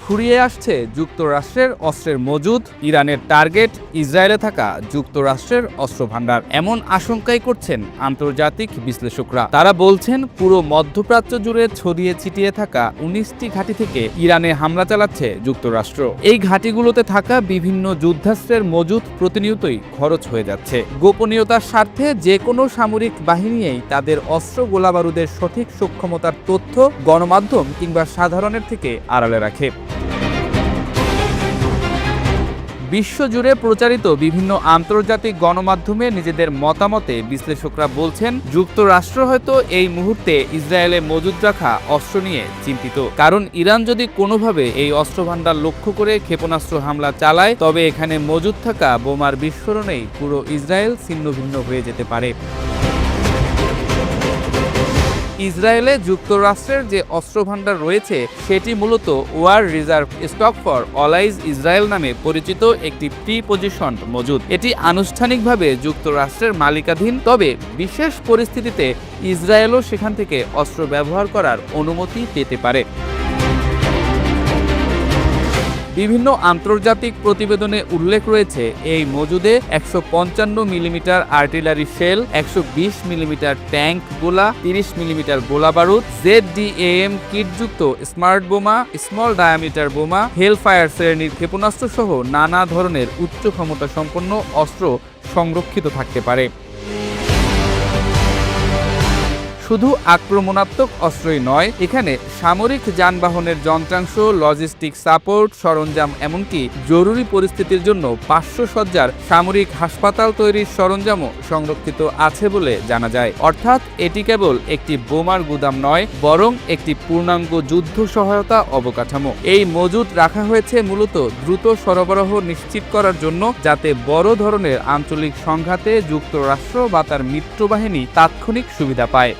ফুরিয়ে আসছে যুক্তরাষ্ট্রের অস্ত্রের মজুদ, ইরানের টার্গেট ইসরায়েলে থাকা যুক্তরাষ্ট্রের অস্ত্র ভান্ডার, এমন আশঙ্কাই করছেন আন্তর্জাতিক বিশ্লেষকরা। তারা বলছেন পুরো মধ্যপ্রাচ্য জুড়ে ছড়িয়ে ছিটিয়ে থাকা 19টি ঘাঁটি থেকে ইরানে হামলা চালাচ্ছে যুক্তরাষ্ট্র। এই ঘাঁটিগুলোতে থাকা বিভিন্ন যুদ্ধাস্ত্রের মজুদ প্রতিনিয়তই খরচ হয়ে যাচ্ছে। গোপনীয়তার স্বার্থে যে কোনো সামরিক বাহিনীই তাদের অস্ত্র গোলাবারুদের সঠিক সক্ষমতার তথ্য গণমাধ্যম কিংবা সাধারণের থেকে আড়ালে রাখে। বিশ্বজুড়ে প্রচারিত বিভিন্ন আন্তর্জাতিক গণমাধ্যমে নিজেদের মতামতে বিশ্লেষকরা বলছেন, যুক্তরাষ্ট্র হয়তো এই মুহূর্তে ইসরায়েলে মজুদ রাখা অস্ত্র নিয়ে চিন্তিত। কারণ ইরান যদি কোনোভাবে এই অস্ত্রভান্ডার লক্ষ্য করে ক্ষেপণাস্ত্র হামলা চালায়, তবে এখানে মজুদ থাকা বোমার বিস্ফোরণেই পুরো ইসরায়েল ছিন্নভিন্ন হয়ে যেতে পারে। ইসরায়েলে যুক্তরাষ্ট্রের যে অস্ত্রভান্ডার রয়েছে সেটি মূলত war reserve stock for allies Israel নামে পরিচিত একটি প্রি-পজিশন মজুদ। এটি আনুষ্ঠানিকভাবে যুক্তরাষ্ট্রের মালিকাধীন, তবে বিশেষ পরিস্থিতিতে ইসরায়েলও সেখান থেকে অস্ত্র ব্যবহার করার অনুমতি পেতে পারে। বিভিন্ন আন্তর্জাতিক প্রতিবেদনে উল্লেখ রয়েছে এই মজুদে 155 millimetre artillery shell, 120 millimetre tank গোলা, 30 মিলিমিটার গোলা বারুদ, ZDAM কিটযুক্ত স্মার্ট বোমা, স্মল ডায়ামিটার বোমা, হেলফায়ার শ্রেণীর ক্ষেপণাস্ত্র সহ নানা ধরনের উচ্চ ক্ষমতা সম্পন্ন অস্ত্র সংরক্ষিত থাকতে পারে। শুধু আক্রমণাত্মক অস্ত্রই নয়, এখানে সামরিক যানবাহনের যন্ত্রাংশ, লজিস্টিক সাপোর্ট, সরঞ্জাম, এমনকি জরুরি পরিস্থিতির জন্য 500 সজ্জার সামরিক হাসপাতাল তৈরির সরঞ্জামও সংরক্ষিত আছে বলে জানা যায়। অর্থাৎ এটি কেবল একটি বোমার গুদাম নয়, বরং একটি পূর্ণাঙ্গ যুদ্ধ সহায়তা অবকাঠামো। এই মজুদ রাখা হয়েছে মূলত দ্রুত সরবরাহ নিশ্চিত করার জন্য, যাতে বড় ধরনের আঞ্চলিক সংঘাতে যুক্তরাষ্ট্র বা তার মিত্রবাহিনী তাৎক্ষণিক সুবিধা পায়।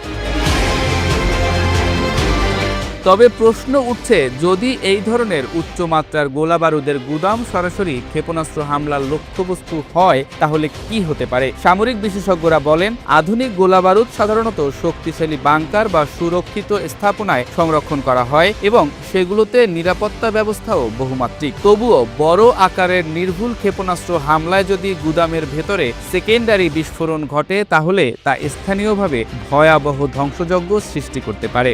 তবে প্রশ্ন উঠছে, যদি এই ধরনের উচ্চমাত্রার গোলাবারুদের গুদাম সরাসরি ক্ষেপণাস্ত্র হামলার লক্ষ্যবস্তু হয়, তাহলে কি হতে পারে? সামরিক বিশেষজ্ঞরা বলেন, আধুনিক গোলাবারুদ সাধারণত শক্তিশালী বাংকার বা সুরক্ষিত স্থাপনায় সংরক্ষণ করা হয় এবং সেগুলোতে নিরাপত্তা ব্যবস্থাও বহুমাত্রিক। তবুও বড় আকারের নির্ভুল ক্ষেপণাস্ত্র হামলায় যদি গুদামের ভেতরে সেকেন্ডারি বিস্ফোরণ ঘটে, তাহলে তা স্থানীয়ভাবে ভয়াবহ ধ্বংসযজ্ঞ সৃষ্টি করতে পারে।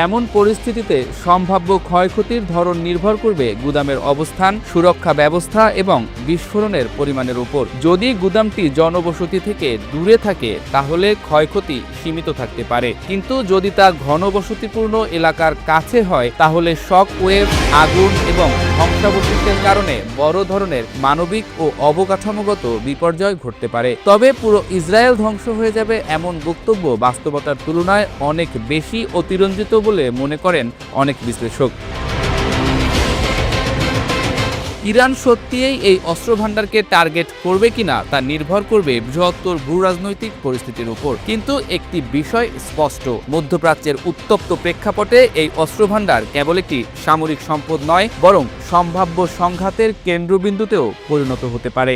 এমন পরিস্থিতিতে সম্ভাব্য ক্ষয়ক্ষতির ধরন নির্ভর করবে গুদামের অবস্থান, সুরক্ষা ব্যবস্থা এবং বিস্ফোরণের পরিমাণের উপর। যদি গুদামটি জনবসতি থেকে দূরে থাকে, তাহলে ক্ষয়ক্ষতি সীমিত থাকতে পারে, কিন্তু যদি তা ঘনবসতিপূর্ণ এলাকার কাছে হয়, তাহলে শক ওয়েভ, আগুন এবং ধ্বংসাবশেষের কারণে বড় ধরনের মানবিক ও অবকাঠামোগত বিপর্যয় ঘটতে পারে। তবে পুরো ইসরায়েল ধ্বংস হয়ে যাবে এমন বক্তব্য বাস্তবতার তুলনায় অনেক বেশি অতিরঞ্জিত বলে মনে করেন অনেক বিশ্লেষক। ইরান সত্যিই এই অস্ত্রভান্ডারকে টার্গেট করবে কিনা তা নির্ভর করবে বৃহত্তর ভূরাজনৈতিক পরিস্থিতির উপর। কিন্তু একটি বিষয় স্পষ্ট, মধ্যপ্রাচ্যের উত্তপ্ত প্রেক্ষাপটে এই অস্ত্রভান্ডার কেবল একটি সামরিক সম্পদ নয়, বরং সম্ভাব্য সংঘাতের কেন্দ্রবিন্দুতেও পরিণত হতে পারে।